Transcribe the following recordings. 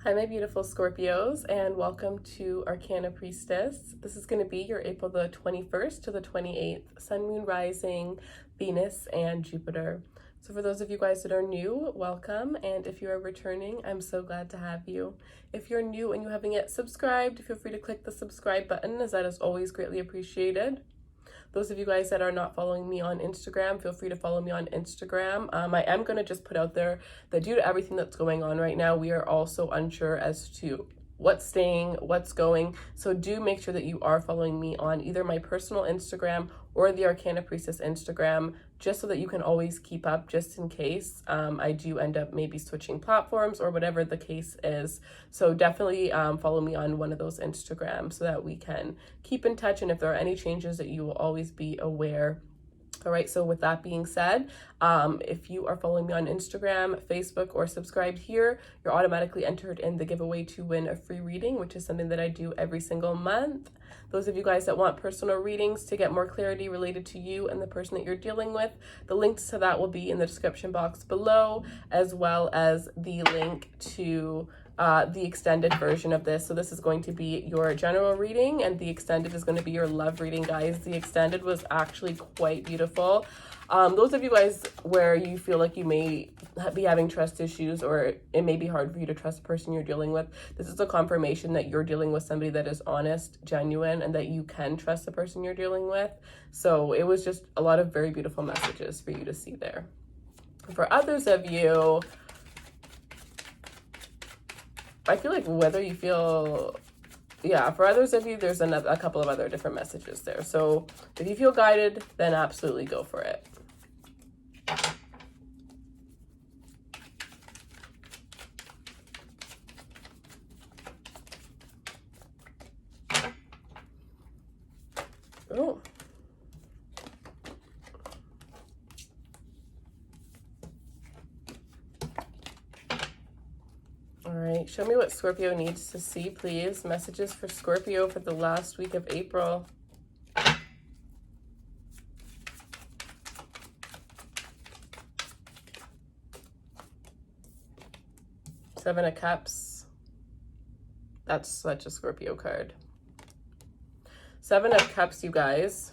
Hi, my beautiful Scorpios, and welcome to Arcana Priestess. This is going to be your April the 21st to the 28th, Sun, Moon, Rising, Venus, and Jupiter. So for those of you guys that are new, welcome, and if you are returning, I'm so glad to have you. If you're new and you haven't yet subscribed, feel free to click the subscribe button, as that is always greatly appreciated. Those of you guys that are not following me on Instagram, feel free to follow me on Instagram. I am going to just put out there that due to everything that's going on right now, we are also unsure as to what's staying, what's going. So do make sure that you are following me on either my personal Instagram or the Arcana Priestess Instagram, just so that you can always keep up, just in case I do end up maybe switching platforms or whatever the case is. So definitely follow me on one of those Instagrams so that we can keep in touch, and if there are any changes, that you will always be aware. All right, so with that being said, if you are following me on Instagram, Facebook, or subscribed here, you're automatically entered in the giveaway to win a free reading, which is something that I do every single month. Those of you guys that want personal readings to get more clarity related to you and the person that you're dealing with, the links to that will be in the description box below, as well as the link to the extended version of this. So this is going to be your general reading, and the extended is going to be your love reading, guys. The extended was actually quite beautiful. Those of you guys where you feel like you may be having trust issues, or it may be hard for you to trust the person you're dealing with, this is a confirmation that you're dealing with somebody that is honest, genuine, and that you can trust the person you're dealing with. So it was just a lot of very beautiful messages for you to see there. For others of you, I feel like whether you feel, for others of you, there's a couple of other different messages there. So if you feel guided, then absolutely go for it. Oh. All right, show me what Scorpio needs to see, please. Messages for Scorpio for the last week of April. Seven of Cups. That's such a Scorpio card. Seven of Cups, you guys.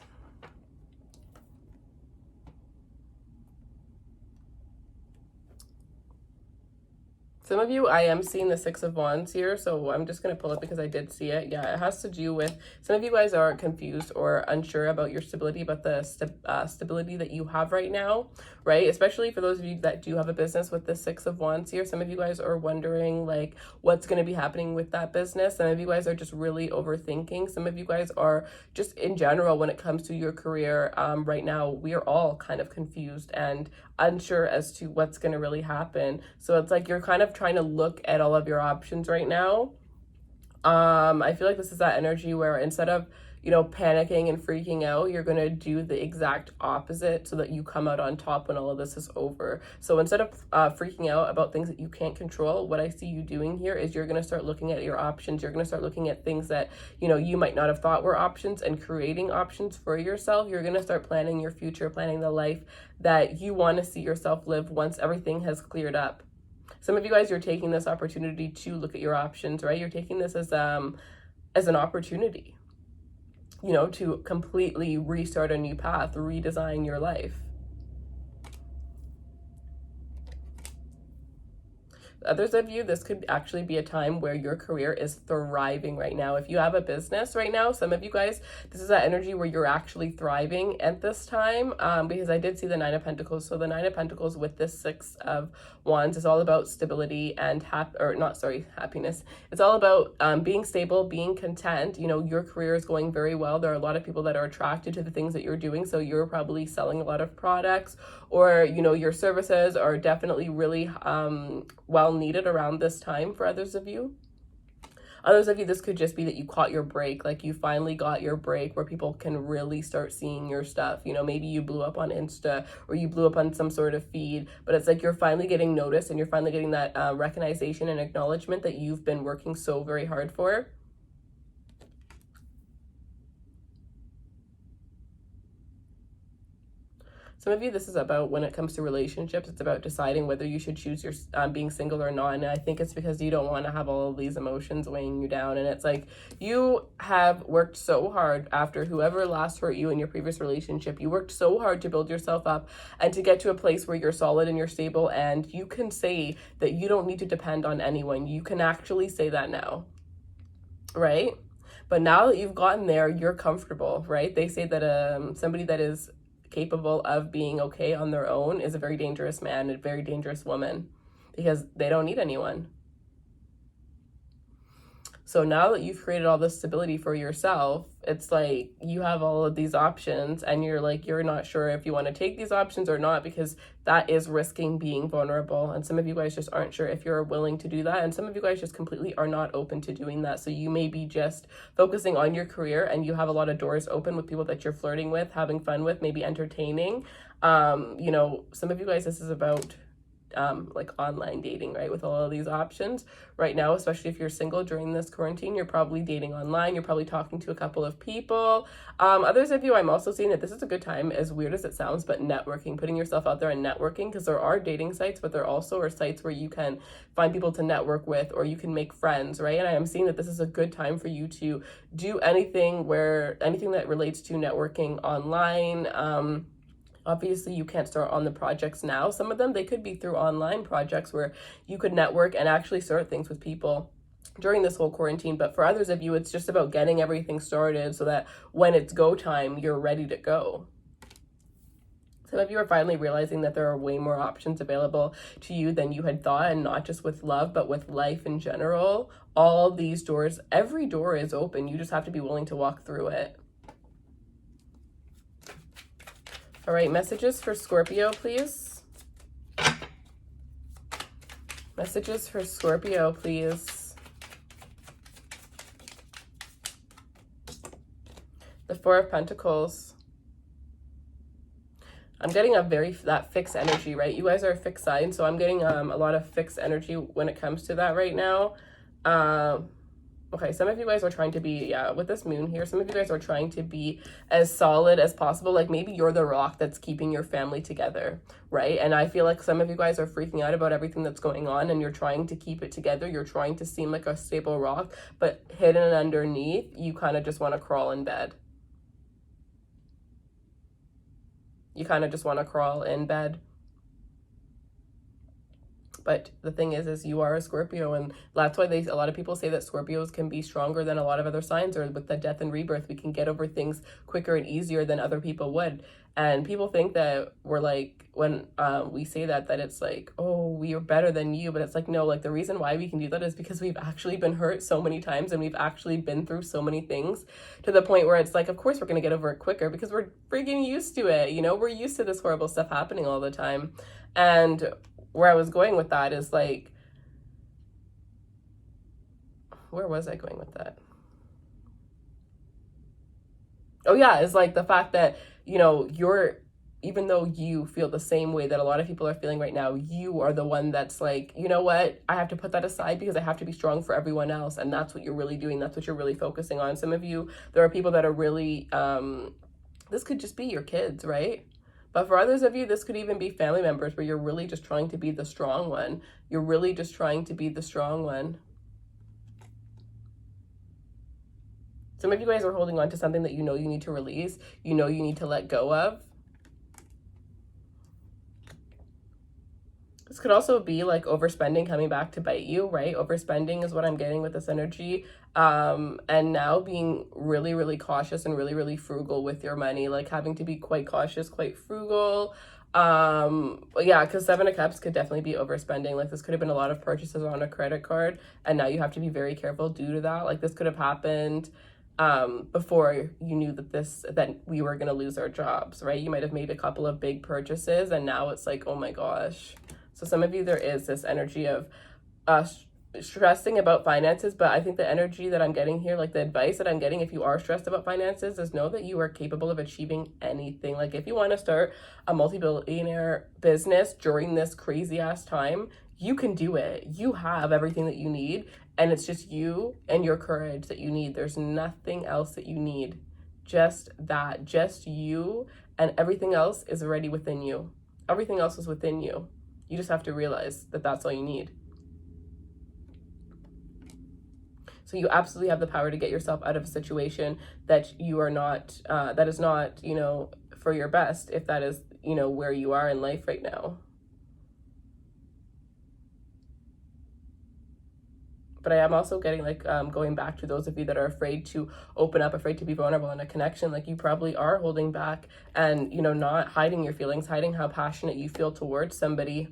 Some of you, I am seeing the Six of Wands here, so I'm just going to pull it because I did see it. Yeah, it has to do with, some of you guys are confused or unsure about your stability, about the stability that you have right now, right? Especially for those of you that do have a business with the Six of Wands here. Some of you guys are wondering, like, what's going to be happening with that business. Some of you guys are just really overthinking. Some of you guys are just in general, when it comes to your career right now, we are all kind of confused and unsure as to what's going to really happen. So it's like you're kind of trying to look at all of your options right now. I feel like this is that energy where instead of, panicking and freaking out, you're going to do the exact opposite so that you come out on top when all of this is over. So instead of freaking out about things that you can't control, what I see you doing here is you're going to start looking at your options. You're going to start looking at things that, you might not have thought were options, and creating options for yourself. You're going to start planning your future, planning the life that you want to see yourself live once everything has cleared up. Some of you guys, you're taking this opportunity to look at your options, right? You're taking this as an opportunity, to completely restart a new path, redesign your life. Others of you, this could actually be a time where your career is thriving right now. If you have a business right now, some of you guys, this is that energy where you're actually thriving at this time, because I did see the Nine of Pentacles. So the Nine of Pentacles with this Six of Wands is all about stability and happiness. It's all about being stable, being content. Your career is going very well. There are a lot of people that are attracted to the things that you're doing. So you're probably selling a lot of products, or, your services are definitely really well needed around this time for others of you. Others of you, this could just be that you caught your break, like you finally got your break where people can really start seeing your stuff. Maybe you blew up on Insta, or you blew up on some sort of feed, but it's like you're finally getting noticed, and you're finally getting that recognition and acknowledgement that you've been working so very hard for. Some of you, this is about when it comes to relationships, it's about deciding whether you should choose your being single or not. And I think it's because you don't want to have all of these emotions weighing you down. And it's like you have worked so hard after whoever last hurt you in your previous relationship. You worked so hard to build yourself up and to get to a place where you're solid and you're stable, and you can say that you don't need to depend on anyone. You can actually say that now, right? But now that you've gotten there, you're comfortable, right? They say that somebody that is capable of being okay on their own is a very dangerous man, a very dangerous woman, because they don't need anyone. So now that you've created all this stability for yourself, it's like you have all of these options, and you're like, you're not sure if you want to take these options or not, because that is risking being vulnerable. And some of you guys just aren't sure if you're willing to do that. And some of you guys just completely are not open to doing that. So you may be just focusing on your career, and you have a lot of doors open with people that you're flirting with, having fun with, maybe entertaining. You know, some of you guys, this is about like online dating, right? With all of these options right now, especially if you're single during this quarantine, you're probably dating online. You're probably talking to a couple of people. Others of you, I'm also seeing that this is a good time, as weird as it sounds, but networking, putting yourself out there and networking, because there are dating sites, but there also are sites where you can find people to network with, or you can make friends, right? And I am seeing that this is a good time for you to do anything that relates to networking online. Obviously, you can't start on the projects now. Some of them, they could be through online projects where you could network and actually start things with people during this whole quarantine. But for others of you, it's just about getting everything started so that when it's go time, you're ready to go. Some of you are finally realizing that there are way more options available to you than you had thought, and not just with love, but with life in general. All these doors, every door is open. You just have to be willing to walk through it. All right, messages for Scorpio, please. Messages for Scorpio, please. The Four of Pentacles. I'm getting that fixed energy, right? You guys are a fixed sign, so I'm getting a lot of fixed energy when it comes to that right now. Okay, some of you guys are trying to be, with this moon here, some of you guys are trying to be as solid as possible. Like maybe you're the rock that's keeping your family together, right? And I feel like some of you guys are freaking out about everything that's going on, and you're trying to keep it together. You're trying to seem like a stable rock, but hidden underneath, you kind of just want to crawl in bed. You kind of just want to crawl in bed. But the thing is you are a Scorpio, and that's why a lot of people say that Scorpios can be stronger than a lot of other signs, or with the death and rebirth, we can get over things quicker and easier than other people would. And people think that we're like, when we say that it's like, oh, we are better than you. But it's like, no, like the reason why we can do that is because we've actually been hurt so many times, and we've actually been through so many things to the point where it's like, of course we're going to get over it quicker because we're freaking used to it. You know, we're used to this horrible stuff happening all the time. And where I was going with that is like, where was I going with that? Oh yeah, it's like the fact that, you know, even though you feel the same way that a lot of people are feeling right now, you are the one that's like, you know what, I have to put that aside because I have to be strong for everyone else. And that's what you're really doing. That's what you're really focusing on. Some of you, there are people that are really, this could just be your kids, right? But for others of you, this could even be family members where you're really just trying to be the strong one. You're really just trying to be the strong one. Some of you guys are holding on to something that you know you need to release. You know you need to let go of. This could also be like overspending coming back to bite you, right? Overspending is what I'm getting with this energy. And now being really, really cautious and really, really frugal with your money, like having to be quite cautious, quite frugal. Yeah, because Seven of Cups could definitely be overspending. Like this could have been a lot of purchases on a credit card, and now you have to be very careful due to that. Like this could have happened before you knew that we were going to lose our jobs, right? You might have made a couple of big purchases, and now it's like, oh my gosh. So some of you, there is this energy of stressing about finances, but I think the energy that I'm getting here, like the advice that I'm getting, if you are stressed about finances, is know that you are capable of achieving anything. Like if you want to start a multi-billionaire business during this crazy ass time, you can do it. You have everything that you need, and it's just you and your courage that you need. There's nothing else that you need. just that, just you, and everything else is already within you. Everything else is within you. You just have to realize that that's all you need. So you absolutely have the power to get yourself out of a situation that you are not, that is not, you know, for your best, if that is, you know, where you are in life right now. But I am also getting like going back to those of you that are afraid to open up, afraid to be vulnerable in a connection. Like you probably are holding back and, you know, not hiding your feelings, hiding how passionate you feel towards somebody.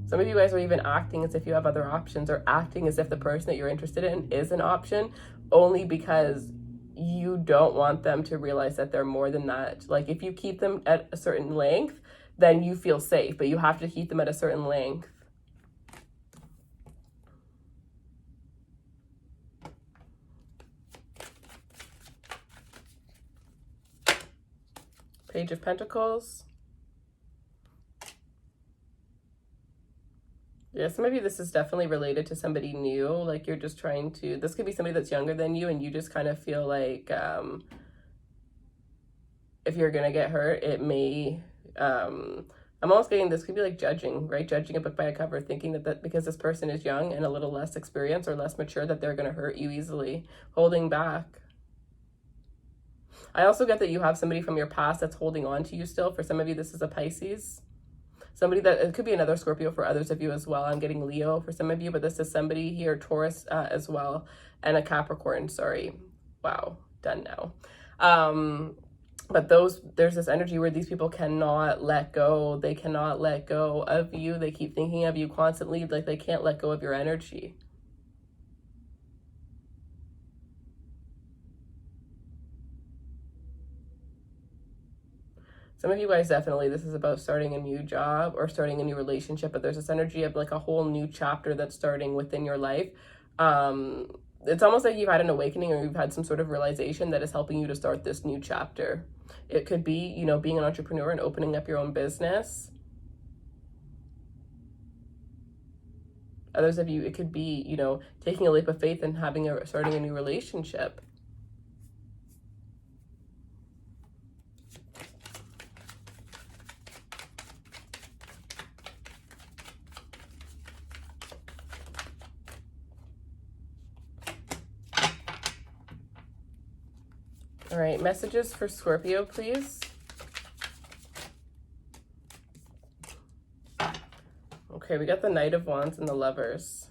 Some of you guys are even acting as if you have other options, or acting as if the person that you're interested in is an option, only because you don't want them to realize that they're more than that. Like if you keep them at a certain length, then you feel safe, but you have to keep them at a certain length. Page of Pentacles. Yeah, some of you, this is definitely related to somebody new. Like you're just trying to, this could be somebody that's younger than you, and you just kind of feel like if you're going to get hurt, it may, I'm almost getting, this could be like judging, right? Judging a book by a cover, thinking that because this person is young and a little less experienced or less mature, that they're going to hurt you easily, holding back. I also get that you have somebody from your past that's holding on to you still. For some of you, this is a Pisces. Somebody that, it could be another Scorpio for others of you as well. I'm getting Leo for some of you, but this is somebody here, Taurus as well, and a Capricorn, sorry. Wow, done now. But there's this energy where these people cannot let go. They cannot let go of you. They keep thinking of you constantly, like they can't let go of your energy. Some of you guys definitely, this is about starting a new job or starting a new relationship, but there's this energy of like a whole new chapter that's starting within your life. It's almost like you've had an awakening, or you've had some sort of realization that is helping you to start this new chapter. It could be, you know, being an entrepreneur and opening up your own business. Others of you, it could be, you know, taking a leap of faith and starting a new relationship. All right, messages for Scorpio, please. Okay, we got the Knight of Wands and the Lovers.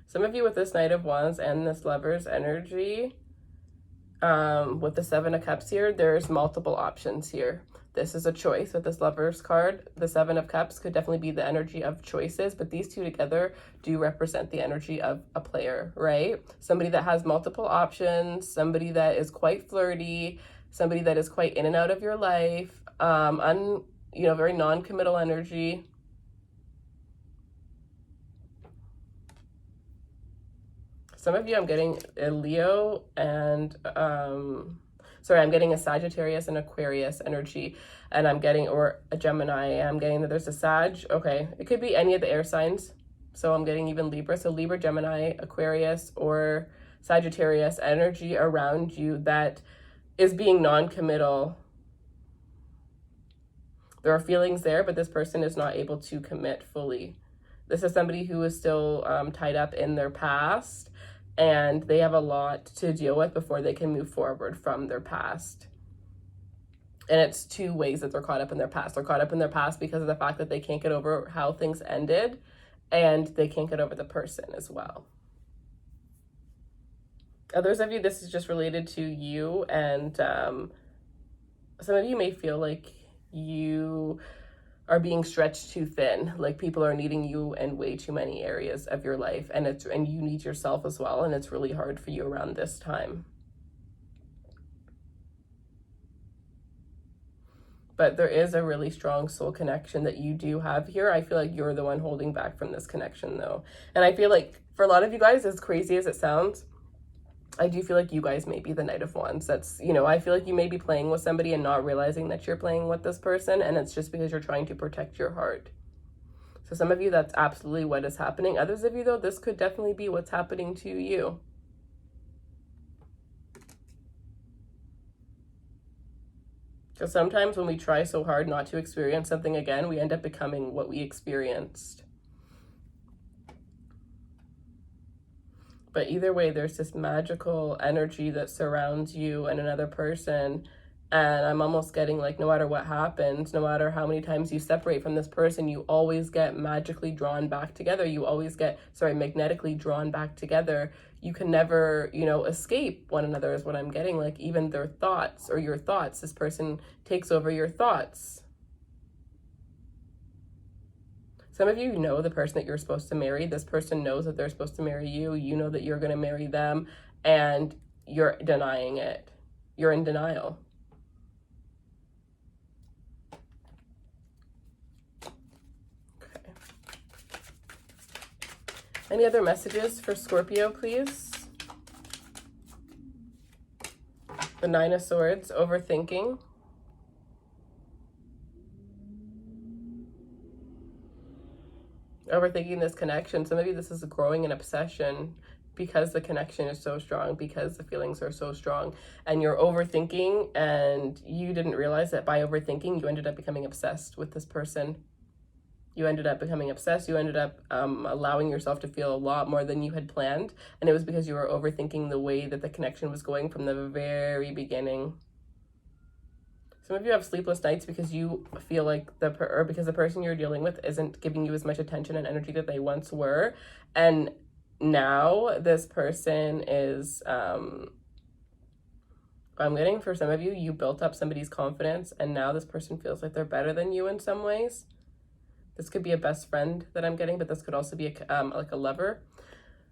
Some of you with this Knight of Wands and this Lovers energy, with the Seven of Cups here, there's multiple options here. This is a choice with this Lovers card. The Seven of Cups could definitely be the energy of choices, but these two together do represent the energy of a player, right? Somebody that has multiple options, somebody that is quite flirty, somebody that is quite in and out of your life, very non-committal energy. Some of you, I'm getting a Leo and, I'm getting a Sagittarius and Aquarius energy, and I'm getting, or a Gemini. I'm getting that there's a Sag. Okay, it could be any of the air signs. So I'm getting even Libra. So Libra, Gemini, Aquarius, or Sagittarius energy around you that is being non-committal. There are feelings there, but this person is not able to commit fully. This is somebody who is still tied up in their past, and they have a lot to deal with before they can move forward from their past. And it's two ways that they're caught up in their past. They're caught up in their past because of the fact that they can't get over how things ended, and they can't get over the person as well. Others of you, this is just related to you, and some of you may feel like you are being stretched too thin, like people are needing you in way too many areas of your life, and you need yourself as well, and it's really hard for you around this time. But there is a really strong soul connection that you do have here. I feel like you're the one holding back from this connection though. And I feel like for a lot of you guys, as crazy as it sounds, I do feel like you guys may be the Knight of Wands. That's, I feel like you may be playing with somebody and not realizing that you're playing with this person, and it's just because you're trying to protect your heart. So some of you, that's absolutely what is happening. Others of you, though, this could definitely be what's happening to you. Because sometimes when we try so hard not to experience something again, we end up becoming what we experienced. But either way, there's this magical energy that surrounds you and another person. And I'm almost getting like, no matter what happens, no matter how many times you separate from this person, you always get magically drawn back together. You always get, magnetically drawn back together. You can never, escape one another is what I'm getting. Like even their thoughts or your thoughts, this person takes over your thoughts. Some of you know the person that you're supposed to marry. This person knows that they're supposed to marry you. You know that you're going to marry them, and you're denying it. You're in denial. Okay. Any other messages for Scorpio, please? The Nine of Swords, overthinking. Overthinking this connection. Some of you, this is growing an obsession because the connection is so strong, because the feelings are so strong, and you're overthinking, and you didn't realize that by overthinking you ended up becoming obsessed with this person. You ended up becoming obsessed. You ended up allowing yourself to feel a lot more than you had planned, and it was because you were overthinking the way that the connection was going from the very beginning. Some of you have sleepless nights because you feel like because the person you're dealing with isn't giving you as much attention and energy that they once were. And now this person is, I'm getting for some of you, you built up somebody's confidence and now this person feels like they're better than you in some ways. This could be a best friend that I'm getting, but this could also be like a lover.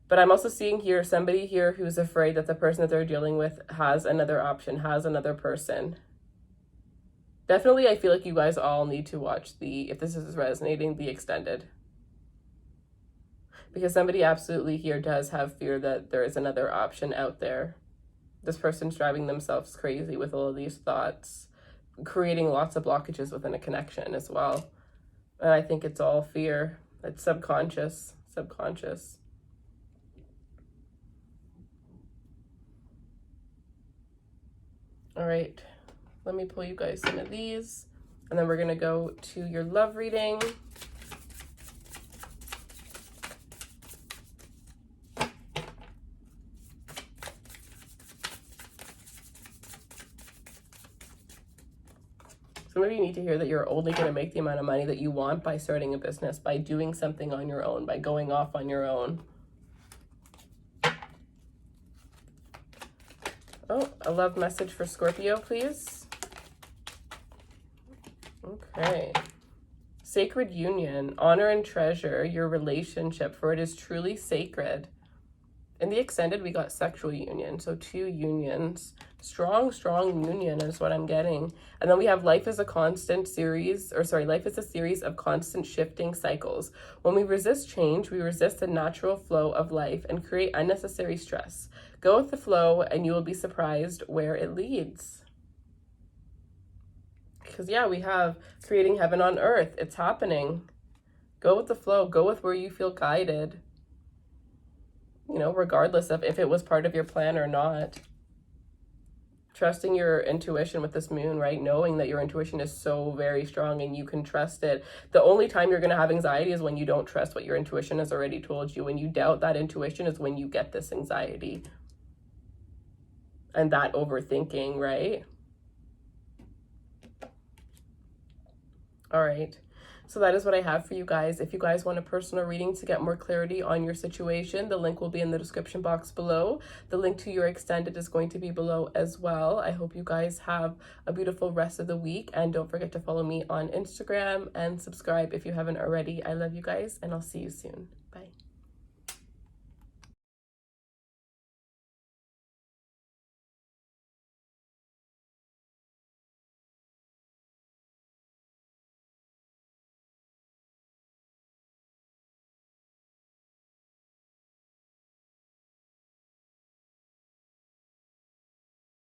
But I'm also seeing here somebody here who's afraid that the person that they're dealing with has another option, has another person. Definitely, I feel like you guys all need to watch if this is resonating, the extended. Because somebody absolutely here does have fear that there is another option out there. This person's driving themselves crazy with all of these thoughts, creating lots of blockages within a connection as well. And I think it's all fear. It's subconscious. All right. Let me pull you guys some of these, and then we're going to go to your love reading. Some of you need to hear that you're only going to make the amount of money that you want by starting a business, by doing something on your own, by going off on your own. Oh, a love message for Scorpio, please. Okay. Sacred union, honor and treasure your relationship, for it is truly sacred. In the extended, we got sexual union, so 2 unions. Strong union is what I'm getting. And then we have life is a life is a series of constant shifting cycles. When we resist change, we resist the natural flow of life and create unnecessary stress. Go with the flow and you will be surprised where it leads. Because we have creating heaven on earth. It's happening. Go with the flow. Go with where you feel guided. Regardless of if it was part of your plan or not. Trusting your intuition with this moon, right? Knowing that your intuition is so very strong and you can trust it. The only time you're going to have anxiety is when you don't trust what your intuition has already told you. When you doubt that intuition is when you get this anxiety. And that overthinking, right? All right. So that is what I have for you guys. If you guys want a personal reading to get more clarity on your situation, the link will be in the description box below. The link to your extended is going to be below as well. I hope you guys have a beautiful rest of the week. And don't forget to follow me on Instagram and subscribe if you haven't already. I love you guys and I'll see you soon. Bye.